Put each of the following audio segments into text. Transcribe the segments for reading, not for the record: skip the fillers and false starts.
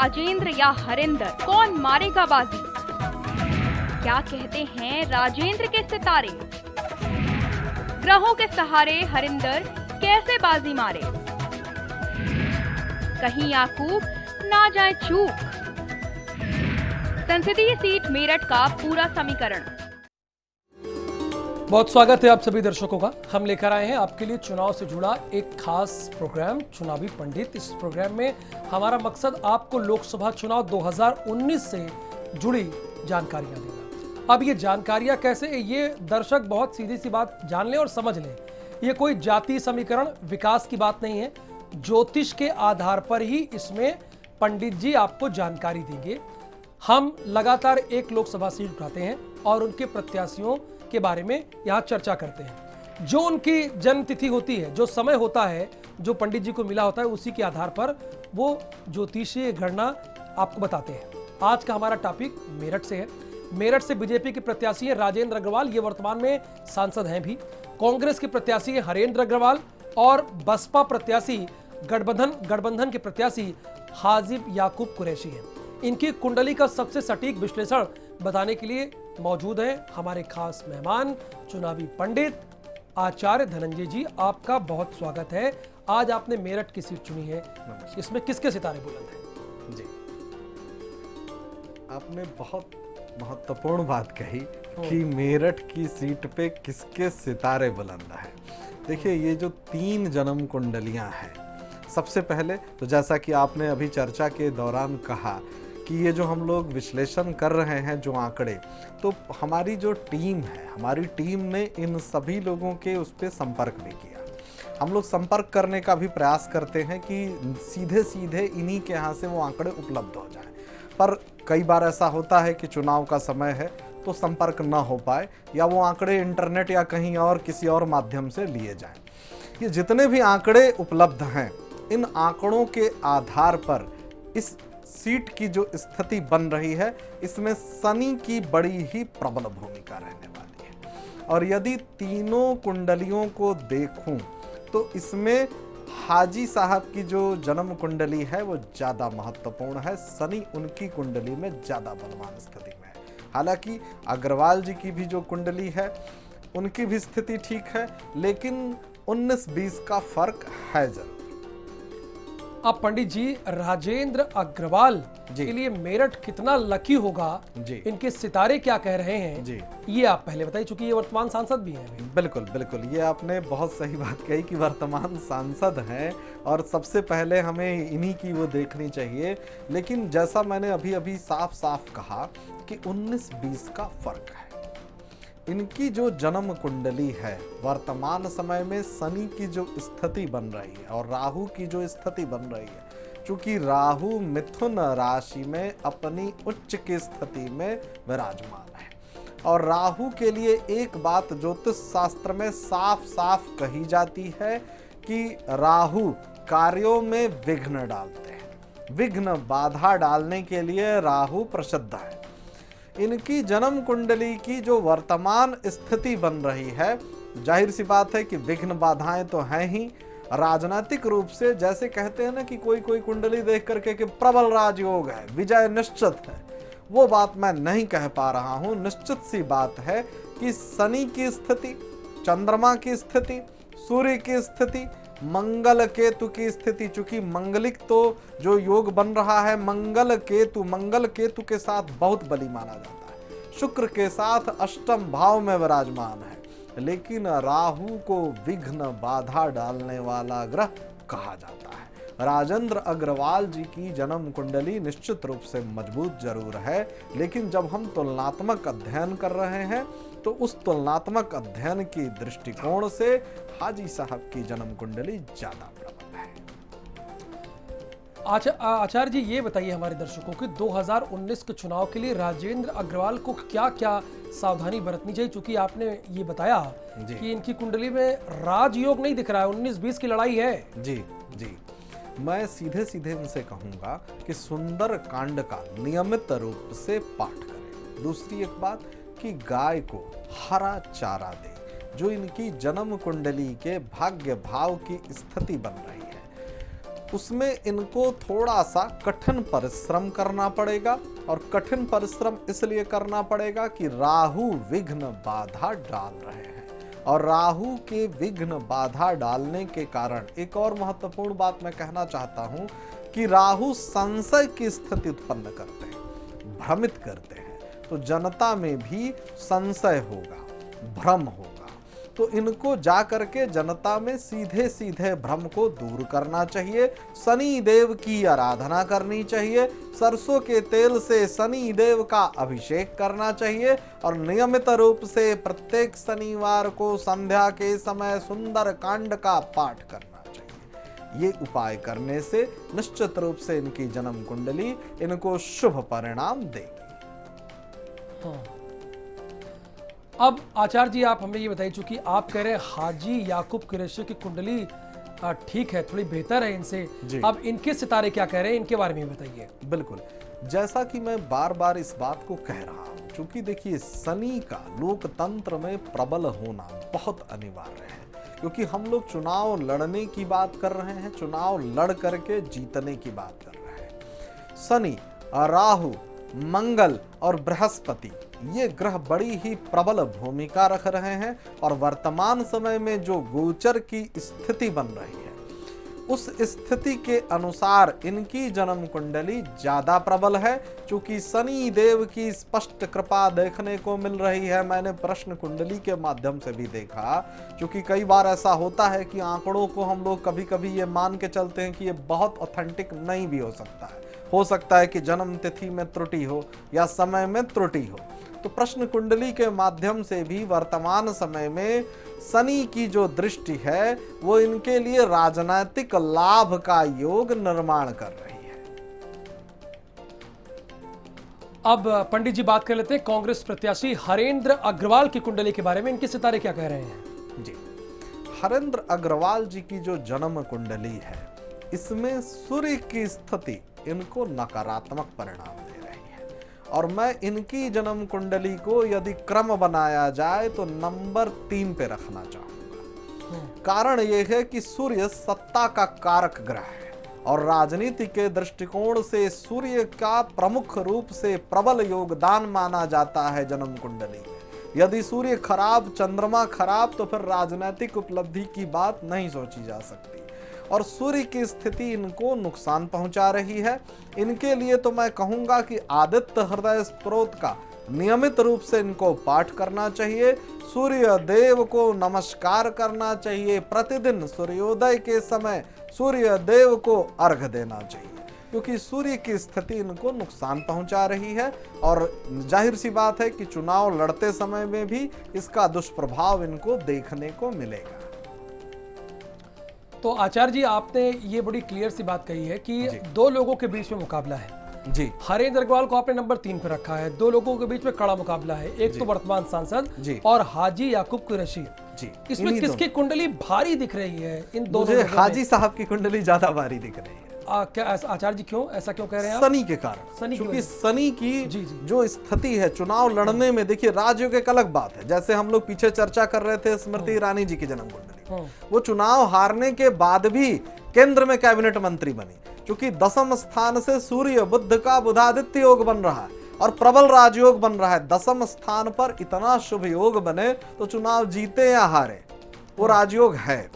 राजेंद्र या हरिंदर, कौन मारेगा बाजी? क्या कहते हैं राजेंद्र के सितारे? ग्रहों के सहारे हरिंदर कैसे बाजी मारे? कहीं याकूब ना जाए चूक। संसदीय सीट मेरठ का पूरा समीकरण। बहुत स्वागत है आप सभी दर्शकों का। हम लेकर आए हैं आपके लिए चुनाव से जुड़ा एक खास प्रोग्राम, चुनावी पंडित। इस प्रोग्राम में हमारा मकसद आपको लोकसभा चुनाव 2019 से जुड़ी जानकारियां देना। अब ये जानकारियां कैसे, ये दर्शक बहुत सीधी सी बात जान लें और समझ लें। ये कोई जाति समीकरण, विकास की बात नहीं है। ज्योतिष के आधार पर ही इसमें पंडित जी आपको जानकारी देंगे। हम लगातार एक लोकसभा सीट उठाते हैं और उनके प्रत्याशियों के बारे में यहाँ चर्चा करते हैं। जो उनकी जन्म तिथि होती है, जो समय होता है, जो पंडित जी को मिला होता है, उसी के आधार पर वो ज्योतिषीय गणना आपको बताते हैं। आज का हमारा टॉपिक मेरठ से है। मेरठ से बीजेपी के प्रत्याशी हैं राजेंद्र अग्रवाल, ये वर्तमान में सांसद हैं भी। कांग्रेस के प्रत्याशी हैं हरेंद्र अग्रवाल और बसपा प्रत्याशी गठबंधन के प्रत्याशी हाजिब याकूब कुरैशी हैं। इनकी कुंडली का सबसे सटीक विश्लेषण बताने के लिए मौजूद हैं हमारे खास मेहमान, चुनावी पंडित आचार्य धनंजय जी। आपका बहुत स्वागत है। आज आपने मेरठ की सीट चुनी है, इसमें किसके सितारे बुलंद हैं? जी, आपने बहुत महत्वपूर्ण बात कही कि मेरठ की सीट पे किसके सितारे बुलंद हैं। देखिए, ये जो 3 जन्म कुंडलियां हैं, सबसे पहले तो जैसा कि आपने अभी चर्चा के दौरान कहा कि ये जो हम लोग विश्लेषण कर रहे हैं, जो आंकड़े, तो हमारी जो टीम है, हमारी टीम ने इन सभी लोगों के उस पर संपर्क भी किया। हम लोग संपर्क करने का भी प्रयास करते हैं कि सीधे सीधे इन्हीं के यहाँ से वो आंकड़े उपलब्ध हो जाएं। पर कई बार ऐसा होता है कि चुनाव का समय है तो संपर्क ना हो पाए, या वो आंकड़े इंटरनेट या कहीं और किसी और माध्यम से लिए जाएं। ये जितने भी आंकड़े उपलब्ध हैं, इन आंकड़ों के आधार पर इस सीट की जो स्थिति बन रही है, इसमें शनि की बड़ी ही प्रबल भूमिका रहने वाली है। और यदि तीनों कुंडलियों को देखूं तो इसमें हाजी साहब की जो जन्म कुंडली है वो ज़्यादा महत्वपूर्ण है। शनि उनकी कुंडली में ज़्यादा बलवान स्थिति में है। हालांकि अग्रवाल जी की भी जो कुंडली है उनकी भी स्थिति ठीक है, लेकिन 19-20 का फर्क है जरूर। अब पंडित जी, राजेंद्र अग्रवाल के लिए मेरठ कितना लकी होगा जी, इनके सितारे क्या कह रहे हैं जी, ये आप पहले बताइए, चूंकि ये वर्तमान सांसद भी हैं। बिल्कुल बिल्कुल, ये आपने बहुत सही बात कही कि वर्तमान सांसद हैं और सबसे पहले हमें इन्हीं की वो देखनी चाहिए। लेकिन जैसा मैंने अभी अभी साफ साफ कहा कि 19-20 का फर्क है। इनकी जो जन्म कुंडली है, वर्तमान समय में शनि की जो स्थिति बन रही है और राहु की जो स्थिति बन रही है, चूंकि राहु मिथुन राशि में अपनी उच्च की स्थिति में विराजमान है। और राहु के लिए एक बात ज्योतिष शास्त्र में साफ साफ कही जाती है कि राहु कार्यों में विघ्न डालते हैं। विघ्न, बाधा डालने के लिए राहु प्रसिद्ध है। इनकी जन्म कुंडली की जो वर्तमान स्थिति बन रही है, जाहिर सी बात है कि विघ्न बाधाएं तो हैं ही। राजनीतिक रूप से जैसे कहते हैं ना कि कोई कोई कुंडली देख करके कि प्रबल राजयोग है, विजय निश्चित है, वो बात मैं नहीं कह पा रहा हूं। निश्चित सी बात है कि शनि की स्थिति, चंद्रमा की स्थिति, सूर्य की स्थिति, मंगल केतु की स्थिति, चूंकि मंगलिक तो जो योग बन रहा है मंगल केतु के साथ बहुत बली माना जाता है। शुक्र के साथ अष्टम भाव में विराजमान है, लेकिन राहु को विघ्न बाधा डालने वाला ग्रह कहा जाता है। राजेंद्र अग्रवाल जी की जन्म कुंडली निश्चित रूप से मजबूत जरूर है, लेकिन जब हम तुलनात्मक अध्ययन कर रहे हैं तो उस तुलनात्मक अध्ययन की दृष्टिकोण से हाजी साहब की जन्म कुंडली ज्यादा प्रबल है। आचार्य जी, ये बताइए हमारे दर्शकों कि 2019 के चुनाव के लिए राजेंद्र अग्रवाल को क्या क्या सावधानी बरतनी चाहिए? चूंकि आपने ये बताया कि इनकी कुंडली में राजयोग नहीं दिख रहा है, 19-20 की लड़ाई है। जी जी, मैं सीधे सीधे उनसे कहूंगा कि सुंदर कांड का नियमित रूप से पाठ करें। दूसरी एक बात कि गाय को हरा चारा दे। जो इनकी जन्म कुंडली के भाग्य भाव की स्थिति बन रही है, उसमें इनको थोड़ा सा कठिन परिश्रम करना पड़ेगा। और कठिन परिश्रम इसलिए करना पड़ेगा कि राहु विघ्न बाधा डाल रहे हैं, और राहु के विघ्न बाधा डालने के कारण एक और महत्वपूर्ण बात मैं कहना चाहता हूं कि राहु संशय की स्थिति उत्पन्न करते हैं, भ्रमित करते हैं, तो जनता में भी संशय होगा, भ्रम होगा। तो इनको जा करके जनता में सीधे सीधे भ्रम को दूर करना चाहिए, शनि देव की आराधना करनी चाहिए, सरसों के तेल से शनि देव का अभिषेक करना चाहिए, और नियमित रूप से प्रत्येक शनिवार को संध्या के समय सुंदर कांड का पाठ करना चाहिए। ये उपाय करने से निश्चित रूप से इनकी जन्म कुंडली इनको शुभ परिणाम देगी। हाँ। अब आचार्य जी, आप हमें ये बताइए, चूंकि आप कह रहे हैं हाजी याकूब कुरैशी की कुंडली ठीक है, थोड़ी बेहतर है इनसे, अब इनके सितारे क्या कह रहे हैं, इनके बारे में बताइए। बिल्कुल, जैसा कि मैं बार बार इस बात को कह रहा हूं, क्योंकि देखिए शनि का लोकतंत्र में प्रबल होना बहुत अनिवार्य है, क्योंकि हम लोग चुनाव लड़ने की बात कर रहे हैं, चुनाव लड़ करके जीतने की बात कर रहे हैं। शनि, राहु, मंगल और बृहस्पति, ये ग्रह बड़ी ही प्रबल भूमिका रख रहे हैं, और वर्तमान समय में जो गोचर की स्थिति बन रही है, उस स्थिति के अनुसार इनकी जन्म कुंडली ज्यादा प्रबल है, क्योंकि शनि देव की स्पष्ट कृपा देखने को मिल रही है। मैंने प्रश्न कुंडली के माध्यम से भी देखा, क्योंकि कई बार ऐसा होता है कि आंकड़ों को हम लोग कभी कभी ये मान के चलते हैं कि ये बहुत ऑथेंटिक नहीं भी हो सकता है कि जन्म तिथि में त्रुटि हो या समय में त्रुटि हो। तो प्रश्न कुंडली के माध्यम से भी वर्तमान समय में शनि की जो दृष्टि है वो इनके लिए राजनीतिक लाभ का योग निर्माण कर रही है। अब पंडित जी बात कर लेते हैं कांग्रेस प्रत्याशी हरेंद्र अग्रवाल की कुंडली के बारे में, इनके सितारे क्या कह रहे हैं। जी, हरेंद्र अग्रवाल जी की जो जन्म कुंडली है, इसमें सूर्य की स्थिति इनको नकारात्मक परिणाम दे रही है, और मैं इनकी जन्म कुंडली को यदि क्रम बनाया जाए तो नंबर 3 पे रखना चाहूंगा। कारण यह है कि सूर्य सत्ता का कारक ग्रह है, और राजनीति के दृष्टिकोण से सूर्य का प्रमुख रूप से प्रबल योगदान माना जाता है जन्म कुंडली में। यदि सूर्य खराब, चंद्रमा खराब, तो फिर राजनीतिक उपलब्धि की बात नहीं सोची जा सकती, और सूर्य की स्थिति इनको नुकसान पहुंचा रही है। इनके लिए तो मैं कहूंगा कि आदित्य हृदय स्तोत्र का नियमित रूप से इनको पाठ करना चाहिए, सूर्य देव को नमस्कार करना चाहिए, प्रतिदिन सूर्योदय के समय सूर्य देव को अर्घ्य देना चाहिए, क्योंकि सूर्य की स्थिति इनको नुकसान पहुंचा रही है, और जाहिर सी बात है कि चुनाव लड़ते समय में भी इसका दुष्प्रभाव इनको देखने को मिलेगा। तो आचार्य जी, आपने ये बड़ी क्लियर सी बात कही है कि दो लोगों के बीच में मुकाबला है। जी, हरेंद्र अग्रवाल को आपने नंबर 3 पर रखा है, दो लोगों के बीच में कड़ा मुकाबला है, एक तो वर्तमान सांसद और हाजी याकूब कुरैशी। जी, इसमें किसकी कुंडली भारी दिख रही है? इन दोनों मुझे हाजी साहब की कुंडली ज्यादा भारी दिख रही है। क्या आचार्य जी क्यों ऐसा क्यों कह रहे हैं? शनि के कारण, क्योंकि शनि की जो स्थिति है चुनाव लड़ने में, देखिए राजयोग एक अलग बात है, जैसे हम लोग पीछे चर्चा कर रहे थे स्मृति ईरानी जी की जन्म कुंडली, वो चुनाव हारने के बाद भी केंद्र में कैबिनेट मंत्री बनी, क्योंकि 10वें स्थान से सूर्य बुध का बुधादित्य योग बन रहा है और प्रबल राजयोग बन रहा है। 10वें स्थान पर इतना शुभ योग बने तो चुनाव जीते या हारे, वो राजयोग है।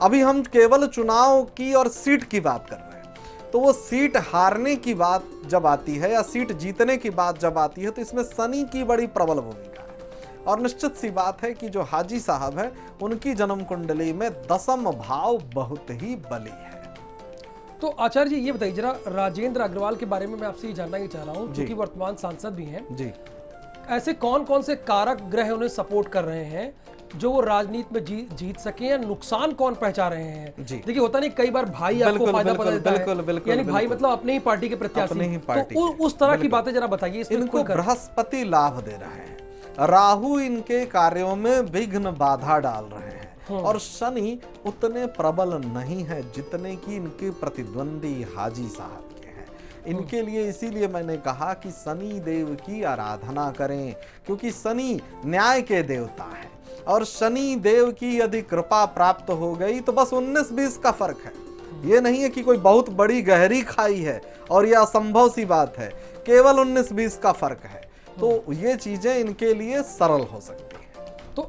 अभी हम केवल चुनाव की और सीट की बात कर रहे हैं, तो वो सीट हारने की बात जब आती है या सीट जीतने की बात जब आती है, तो इसमें शनि की बड़ी प्रबल भूमिका है। और निश्चित सी बात है कि जो हाजी साहब है उनकी जन्म कुंडली में 10वां भाव बहुत ही बली है। तो आचार्य जी ये बताइए जरा, राजेंद्र अग्रवाल के बारे में मैं आपसे ये जानना ही चाह रहा हूँ, जो कि वर्तमान सांसद भी हैं। जी, ऐसे कौन कौन से कारक ग्रह उन्हें सपोर्ट कर रहे हैं जो वो राजनीति में जीत सके, या नुकसान कौन पहुंचा रहे हैं? देखिए होता नहीं, कई बार भाई आपको फायदा पता देता है, यानी भाई मतलब अपने ही पार्टी के प्रत्याशी, तो उस तरह की बातें जरा बताइए। इनको बृहस्पति लाभ दे रहे हैं, राहु इनके कार्यों में विघ्न बाधा डाल रहे हैं, और शनि उतने प्रबल नहीं है जितने की इनके प्रतिद्वंदी हाजी साहब के हैं। इनके लिए इसीलिए मैंने कहा कि शनि देव की आराधना करें, क्योंकि शनि न्याय के देवता है, और शनि देव की यदि कृपा प्राप्त हो गई तो बस 19-20 का फर्क है। ये नहीं है कि कोई बहुत बड़ी गहरी खाई है और ये असंभव सी बात है, केवल 19-20 का फर्क है। तो ये चीजें इनके लिए सरल हो सकती है। तो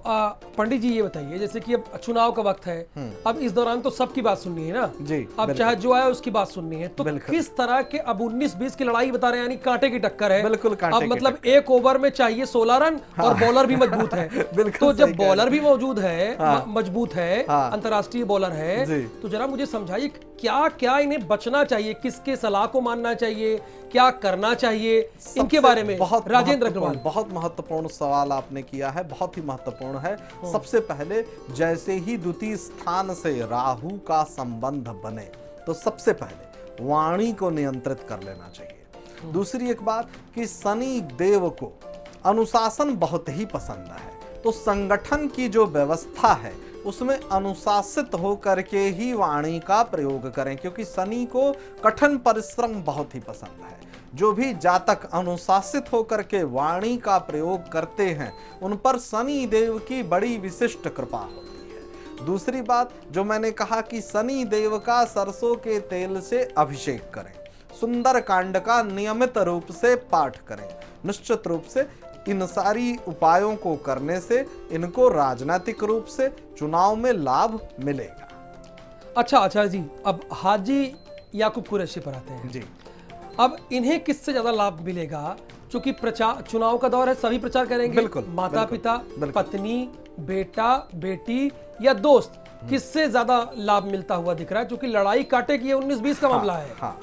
पंडित जी ये बताइए, जैसे कि अब चुनाव का वक्त है, अब इस दौरान तो सबकी बात सुननी है ना जी, अब चाहे जो आए उसकी बात सुननी है, तो किस तरह के अब 19-20 की लड़ाई बता रहे हैं, यानी कांटे की टक्कर है। बिल्कुल कांटे अब मतलब एक ओवर में चाहिए 16 रन और बॉलर भी मजबूत है। तो जब बॉलर भी मौजूद है, मजबूत है, अंतर्राष्ट्रीय बॉलर है, तो जरा मुझे समझाइए क्या क्या इन्हें बचना चाहिए, किसके सलाह को मानना चाहिए, क्या करना चाहिए, इनके बारे में राजेंद्र अग्रवाल। बहुत महत्वपूर्ण सवाल आपने किया है, बहुत ही महत्वपूर्ण है। सबसे पहले जैसे ही द्वितीय स्थान से राहु का संबंध बने तो सबसे पहले वाणी को नियंत्रित कर लेना चाहिए। दूसरी एक बात कि शनि देव को अनुशासन बहुत ही पसंद है, तो संगठन की जो व्यवस्था है उसमें अनुशासित होकर के ही वाणी का प्रयोग करें, क्योंकि शनि को कठिन परिश्रम बहुत ही पसंद है। जो भी जातक अनुशासित होकर के वाणी का प्रयोग करते हैं उन पर शनि देव की बड़ी विशिष्ट कृपा होती है। दूसरी बात जो मैंने कहा कि शनि देव का सरसों के तेल से अभिषेक करें, सुंदर कांड का नियमित रूप से पाठ करें। निश्चित रूप से इन सारी उपायों को करने से इनको राजनीतिक रूप से चुनाव में लाभ मिलेगा। अच्छा आचार्य जी, अब हाजी याकूब कुरैशी पर आते हैं जी। अब इन्हें किससे ज्यादा लाभ मिलेगा? क्योंकि प्रचार, चुनाव का दौर है, सभी प्रचार करेंगे। बिल्कुल, माता पिता, पत्नी, बेटा, बेटी या दोस्त, किससे ज्यादा लाभ मिलता हुआ दिख रहा है? क्योंकि लड़ाई काटे की 19-20 का मामला है। हाँ,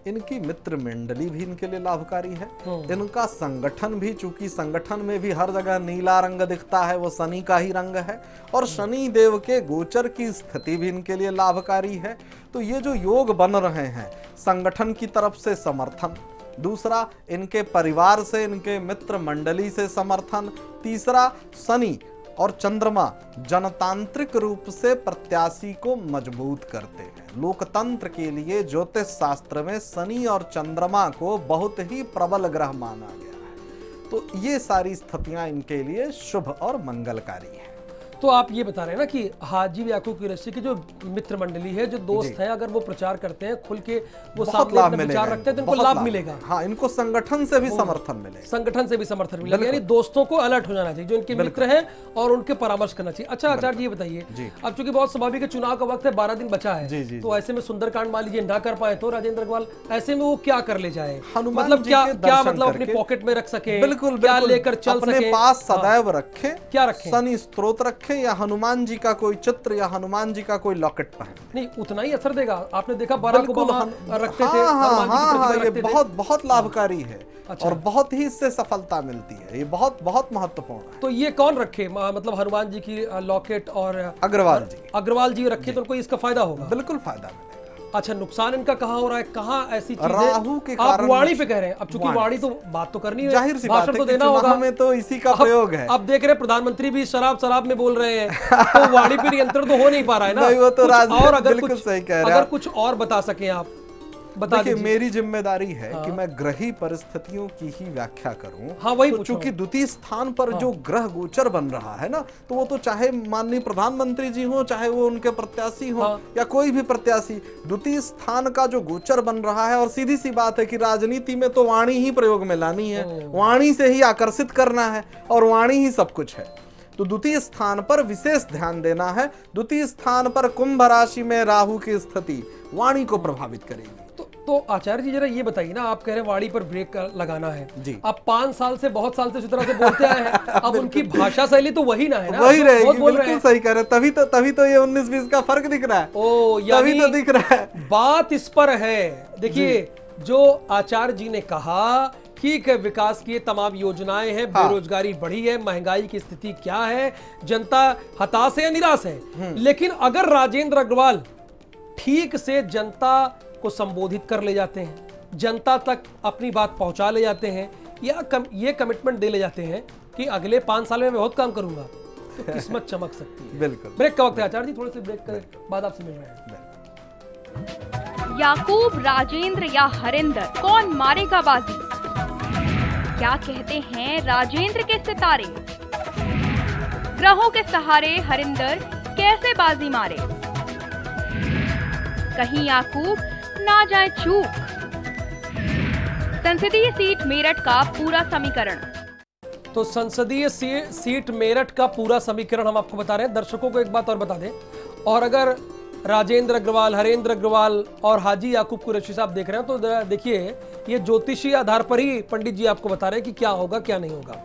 इनकी मित्र मंडली भी इनके लिए लाभकारी है। इनका संगठन भी, चूंकि संगठन में भी हर जगह नीला रंग दिखता है, वो शनि का ही रंग है, और शनि देव के गोचर की स्थिति भी इनके लिए लाभकारी है। तो ये जो योग बन रहे हैं, संगठन की तरफ से समर्थन, दूसरा इनके परिवार से, इनके मित्र मंडली से समर्थन, तीसरा शनि और चंद्रमा जनतांत्रिक रूप से प्रत्याशी को मजबूत करते हैं। लोकतंत्र के लिए ज्योतिष शास्त्र में शनि और चंद्रमा को बहुत ही प्रबल ग्रह माना गया है। तो ये सारी स्थितियां इनके लिए शुभ और मंगलकारी है। तो आप ये बता रहे हैं ना कि हाजी याकूब कुरैशी की जो मित्र मंडली है, जो दोस्त है, अगर वो प्रचार करते हैं खुल के, वो सामने अपने विचार रखते हैं, तो इनको लाभ मिलेगा। हाँ, इनको संगठन से भी समर्थन मिलेगा। संगठन से भी समर्थन मिलेगा, यानी दोस्तों को अलर्ट हो जाना चाहिए, जो इनके मित्र हैं, और उनके परामर्श करना चाहिए। अच्छा आचार्य जी ये बताइए, अब चूंकि बहुत स्वाभाविक है, चुनाव का वक्त है, 12 दिन बचा है, तो ऐसे में सुंदरकांड मान लीजिए ना कर पाए तो राजेंद्र अग्रवाल, ऐसे में वो क्या कर ले जाए? मतलब क्या मतलब अपने पॉकेट में रख सके, बिल्कुल क्या लेकर चल सके, अपने पास सदैव रखें। क्या रखें? शनि स्त्रोत रखें, या हनुमान जी का कोई चित्र, या हनुमान जी का कोई लॉकेट पहने। नहीं, उतना ही असर देगा। आपने देखा बराक ओबामा रखते थे, ये बहुत लाभकारी है। अच्छा। और बहुत ही इससे सफलता मिलती है, ये बहुत बहुत महत्वपूर्ण है। तो ये कौन रखे, मतलब हनुमान जी की लॉकेट और अग्रवाल जी रखे, तो उनको इसका फायदा होगा? बिल्कुल फायदा मिलेगा। अच्छा, नुकसान इनका कहाँ हो रहा है, कहाँ ऐसी चीजें? राहु के आप वाणी पे कह रहे हैं, अब चूंकि वाणी तो बात तो करनी है, जाहिर सी बात है, तो देना होगा, में तो इसी का प्रयोग है। अब देख रहे प्रधानमंत्री भी शराब में बोल रहे हैं, तो वाणी पे नियंत्रण तो हो नहीं पा रहा है ना। वो तो और अगर कुछ और बता सके आप बता दीजिए। मेरी जिम्मेदारी है कि मैं ग्रही परिस्थितियों की ही व्याख्या करूं। हाँ, वही तो चूंकि द्वितीय स्थान पर जो ग्रह गोचर बन रहा है ना, तो वो तो चाहे माननीय प्रधानमंत्री जी हो, चाहे वो उनके प्रत्याशी हो, या कोई भी प्रत्याशी, द्वितीय स्थान का जो गोचर बन रहा है, और सीधी सी बात है कि राजनीति में तो वाणी ही प्रयोग में लानी है, वाणी से ही आकर्षित करना है, और वाणी ही सब कुछ है। तो द्वितीय स्थान पर विशेष ध्यान देना है। द्वितीय स्थान पर कुंभ राशि में राहु की स्थिति वाणी को प्रभावित करेगी। तो आचार्य जी जरा ये बताइए ना, आप कह रहे हैं वाणी पर ब्रेक लगाना है जी। आप 5 साल से, बहुत साल से इस तरह से बोलते आए हैं, अब उनकी भाषा शैली तो वही ना है ना, वही रहेगी। बिल्कुल सही कह रहे हैं, तभी तो ये 19-20 का फर्क दिख रहा है। तभी तो दिख रहा है। बात इस पर है, देखिए जो आचार्य जी ने कहा, ठीक है, विकास की तमाम योजनाएं हैं, बेरोजगारी बढ़ी है, महंगाई की स्थिति क्या है, जनता हताश है या निराश है, लेकिन अगर राजेंद्र अग्रवाल ठीक से जनता को संबोधित कर ले जाते हैं, जनता तक अपनी बात पहुंचा ले जाते हैं, या ये कमिटमेंट दे ले जाते हैं कि अगले 5 साल में मैं बहुत काम करूंगा, तो किस्मत चमक सकती है। बिल्कुल। ब्रेक का वक्त है आचार्य जी, थोड़े से ब्रेक के बाद आपसे मिल रहे हैं। याकूब, राजेंद्र या हरिंदर, कौन मारेगा बाजी? क्या कहते हैं राजेंद्र के सितारे? ग्रहों के सहारे हरिंदर कैसे बाजी मारे? कहीं याकूब ना जाए चूक। संसदीय सीट मेरठ का पूरा समीकरण। तो संसदीय सीट मेरठ का पूरा समीकरण हम आपको बता रहे हैं। दर्शकों को एक बात और बता दें, और अगर राजेंद्र अग्रवाल, हरेंद्र अग्रवाल और हाजी याकूब कुरैशी साहब देख रहे हैं तो देखिए, ये ज्योतिषीय आधार पर ही पंडित जी आपको बता रहे हैं कि क्या होगा क्या नहीं होगा।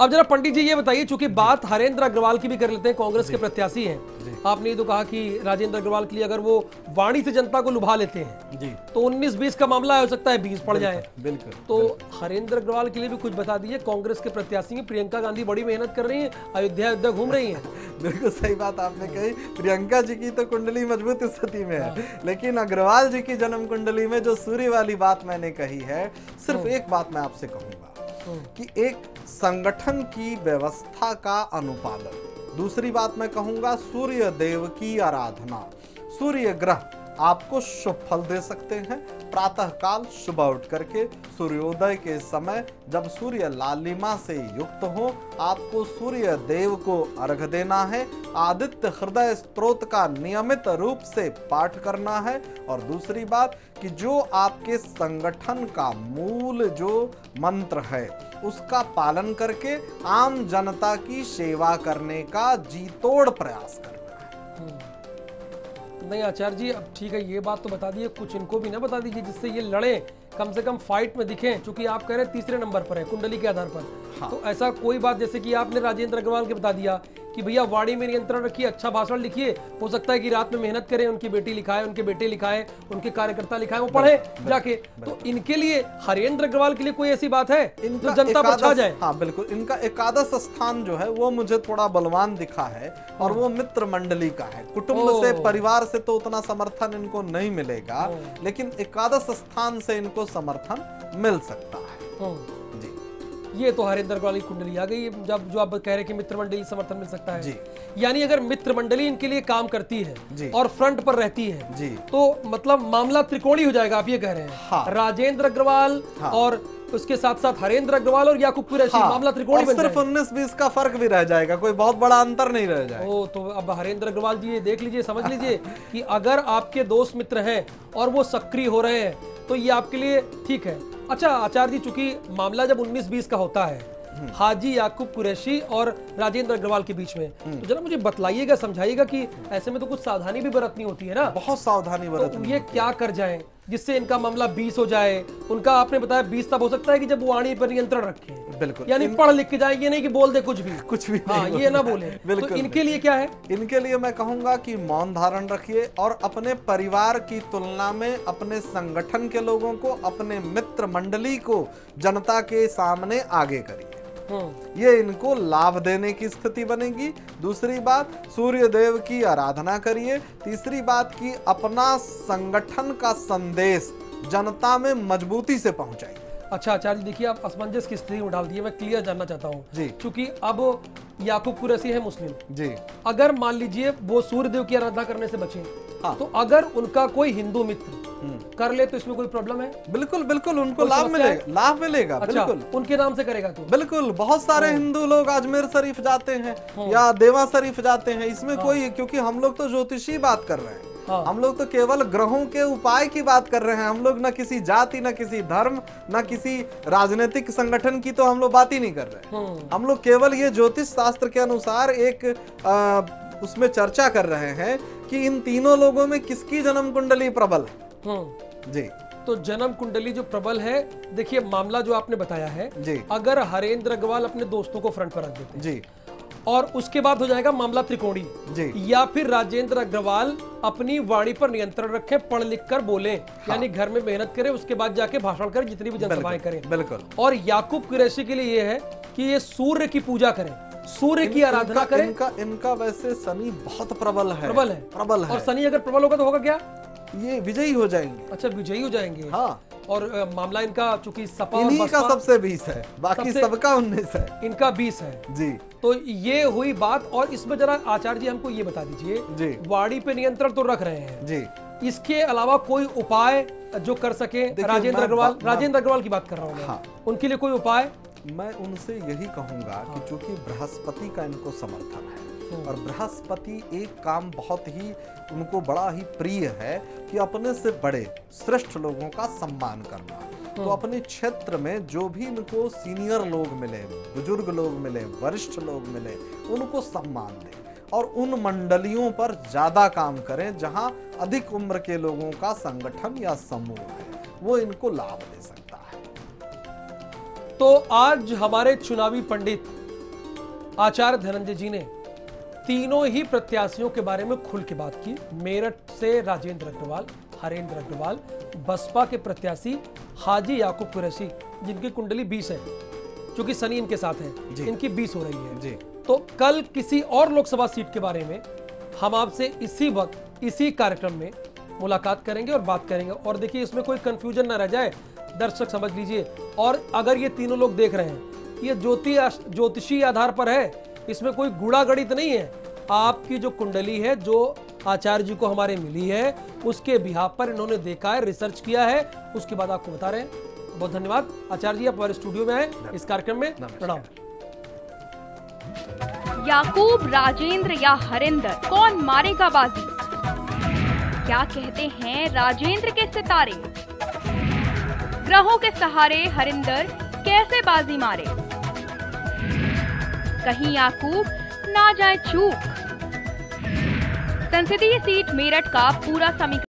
अब जरा पंडित जी ये बताइए, चूंकि बात हरेंद्र अग्रवाल की भी कर लेते हैं, कांग्रेस के प्रत्याशी हैं। आपने ये तो कहा कि राजेंद्र अग्रवाल के लिए अगर वो वाणी से जनता को लुभा लेते हैं जी, तो 19-20 का मामला हो सकता है 20 पड़ जाए। बिल्कुल। तो हरेंद्र अग्रवाल के लिए भी कुछ बता दीजिए। कांग्रेस के प्रत्याशी हैं, प्रियंका गांधी बड़ी मेहनत कर रही है, अयोध्या घूम रही है। बिल्कुल सही बात आपने कही। प्रियंका जी की तो कुंडली मजबूत स्थिति में है, लेकिन अग्रवाल जी की जन्म कुंडली में जो सूर्य वाली बात मैंने कही है, सिर्फ एक बात मैं आपसे कहूंगा कि एक संगठन की व्यवस्था का अनुपालन। दूसरी बात मैं कहूंगा, सूर्य देव की आराधना। सूर्य ग्रह आपको शुभ फल दे सकते हैं। प्रातः काल सुबह उठ करके सूर्योदय के समय जब सूर्य लालिमा से युक्त हो, आपको सूर्य देव को अर्घ देना है। आदित्य हृदय स्तोत्र का नियमित रूप से पाठ करना है। और दूसरी बात कि जो आपके संगठन का मूल जो मंत्र है उसका पालन करके आम जनता की सेवा करने का जी तोड़ प्रयास करना है। नहीं आचार्य जी, अब ठीक है, ये बात तो बता दीजिए, कुछ इनको भी ना बता दीजिए जिससे ये लड़े, कम से कम फाइट में दिखें, क्योंकि आप कह रहे हैं तीसरे नंबर पर है कुंडली के आधार पर। हाँ। तो ऐसा कोई बात, जैसे कि आपने राजेंद्र अग्रवाल के बता दिया कि भैया वाणी में नियंत्रण रखिए, अच्छा भाषण लिखिए, हो सकता है कि रात में मेहनत करें, उनकी बेटी लिखाए, उनके बेटे लिखाए, उनके कार्यकर्ता लिखाए, वो पढ़े जाके। तो इनके लिए, हरेंद्र अग्रवाल के लिए कोई ऐसी बात है जो जनता पर छा जाए? हाँ बिल्कुल, इनका एकादश स्थान जो है वो मुझे थोड़ा बलवान दिखा है, और वो मित्र मंडली का है। कुटुंब से, परिवार से तो उतना समर्थन इनको नहीं मिलेगा, लेकिन एकादश स्थान से इनको समर्थन मिल सकता है जी। ये तो हरेंद्र अग्रवाल की कुंडली आ गई, जब जो आप कह रहे हैं कि मित्र मंडली समर्थन मिल सकता है जी। यानी अगर मित्र मंडली इनके लिए काम करती है जी, और फ्रंट पर रहती है जी, तो मतलब मामला त्रिकोणी हो जाएगा, आप ये कह रहे हैं? हाँ। राजेंद्र अग्रवाल, हाँ, और उसके साथ साथ हरेंद्र अग्रवाल और याकूब कुरैशी, हाँ, मामला त्रिकोणी बन जाएगा। सिर्फ 19-20 का फर्क भी रह जाएगा, कोई बहुत बड़ा अंतर नहीं रह जाएगा। ओ, तो अब हरेंद्र अग्रवाल जी ये देख लीजिए, समझ लीजिए कि अगर आपके दोस्त मित्र हैं और वो सक्रिय हो रहे हैं तो ये आपके लिए ठीक है। अच्छा आचार्य जी, चूंकि मामला जब 19-20 का होता है हाजी याकूब कुरैशी और राजेंद्र अग्रवाल के बीच में, तो जरा मुझे बतलाइएगा, समझाइएगा कि ऐसे में तो कुछ सावधानी भी बरतनी होती है ना? बहुत सावधानी बरतनी। तो ये क्या कर जाएं जिससे इनका मामला 20 हो जाए? उनका आपने बताया 20 तब हो सकता है कि जब वाणी पर नियंत्रण रखें, बिल्कुल, यानी पढ़ लिख के जाए, ये नहीं कि बोल दे कुछ भी नहीं, हाँ, ये ना बोले। तो इनके लिए क्या है? इनके लिए मैं कहूंगा कि मौन धारण रखिए और अपने परिवार की तुलना में अपने संगठन के लोगों को, अपने मित्र मंडली को जनता के सामने आगे करिए। ये इनको लाभ देने की स्थिति बनेगी। दूसरी बात, सूर्य देव की आराधना करिए। तीसरी बात की अपना संगठन का संदेश जनता में मजबूती से पहुंचाइए। अच्छा आचार्य, देखिए आप असमंजस की स्थिति में डाल दिए, मैं क्लियर जानना चाहता हूँ जी, क्योंकि अब याकूब कुरैशी है मुस्लिम जी, अगर मान लीजिए वो सूर्य देव की आराधना करने से बचे, हाँ, तो अगर उनका कोई हिंदू मित्र कर ले तो इसमें कोई प्रॉब्लम है? बिल्कुल बिल्कुल, उनको लाभ मिलेगा, लाभ मिलेगा। अच्छा, बिल्कुल उनके नाम से करेगा तो? बिल्कुल, बहुत सारे हिंदू लोग अजमेर शरीफ जाते हैं या देवा शरीफ जाते हैं, इसमें कोई, क्योंकि हम लोग तो ज्योतिषी बात कर रहे हैं, हम लोग तो केवल ग्रहों के उपाय की बात कर रहे हैं। हम लोग ना किसी जाति, ना किसी धर्म, ना किसी राजनीतिक संगठन की तो हम लोग बात ही नहीं कर रहे। हम लोग केवल ये ज्योतिष शास्त्र के अनुसार एक उसमें चर्चा कर रहे हैं कि इन तीनों लोगों में किसकी जन्म कुंडली प्रबल है जी। तो जन्म कुंडली जो प्रबल है, देखिए मामला जो आपने बताया है जी, अगर हरेंद्र अग्रवाल अपने दोस्तों को फ्रंट पर रख देते जी, और उसके बाद हो जाएगा मामला त्रिकोणी जी, या फिर राजेंद्र अग्रवाल अपनी वाणी पर नियंत्रण रखें, पढ़ लिख कर बोले, हाँ, यानी घर में मेहनत करें, उसके बाद जाके भाषण करें, जितनी भी जनसभाएं करें। बिल्कुल। और याकूब कुरैशी के लिए यह है कि ये सूर्य की पूजा करें, सूर्य की आराधना करें। इनका वैसे शनि बहुत प्रबल है, प्रबल है। और शनि अगर प्रबल होगा तो होगा क्या? ये विजयी हो जाएंगे। अच्छा, विजयी हो जाएंगे। हाँ, और मामला इनका चूंकि सपा इन्हीं का सबसे 20 है, बाकी सबका 19 है, इनका 20 है जी। तो ये हुई बात। और इसमें जरा आचार्य जी हमको ये बता दीजिए जी, वाणी पे नियंत्रण तो रख रहे हैं जी, इसके अलावा कोई उपाय जो कर सके? राजेंद्र अग्रवाल की बात कर रहा हूँ, हाँ, उनके लिए कोई उपाय? मैं उनसे यही कहूंगा कि चूंकि बृहस्पति का इनको समर्थन है और बृहस्पति एक काम बहुत ही उनको बड़ा ही प्रिय है कि अपने से बड़े श्रेष्ठ लोगों का सम्मान करना। तो अपने क्षेत्र में जो भी इनको सीनियर लोग मिले, बुजुर्ग लोग मिले, वरिष्ठ लोग मिले, उनको सम्मान दें और उन मंडलियों पर ज्यादा काम करें जहां अधिक उम्र के लोगों का संगठन या समूह है, वो इनको लाभ दे सकता है। तो आज हमारे चुनावी पंडित आचार्य धनंजय जी ने तीनों ही प्रत्याशियों के बारे में खुल के बात की। मेरठ से राजेंद्र अग्रवाल, हरेंद्र अग्रवाल, बसपा के प्रत्याशी हाजी याकूब कुरैशी जिनकी कुंडली 20 है, क्योंकि शनि इनके साथ है, इनकी 20 हो रही है जी। तो कल किसी और लोकसभा सीट के बारे में हम आपसे इसी वक्त इसी कार्यक्रम में मुलाकात करेंगे और बात करेंगे। और देखिए इसमें कोई कंफ्यूजन ना रह जाए, दर्शक समझ लीजिए। और अगर ये तीनों लोग देख रहे हैं, ये ज्योतिषी आधार पर है, इसमें कोई गुड़ा गणित नहीं है। आपकी जो कुंडली है, जो आचार्य जी को हमारे मिली है, उसके बिहाफ पर इन्होंने देखा है, रिसर्च किया है, उसके बाद आपको बता रहे हैं। बहुत धन्यवाद आचार्य जी, आप हमारे स्टूडियो में आए इस कार्यक्रम में। प्रणाम। याकूब, राजेंद्र या हरिंदर, कौन मारेगा बाजी? क्या कहते हैं राजेंद्र के सितारे? ग्रहों के सहारे हरिंदर कैसे बाजी मारे? कहीं याकूब ना जाए चूक। संसदीय सीट मेरठ का पूरा समीकरण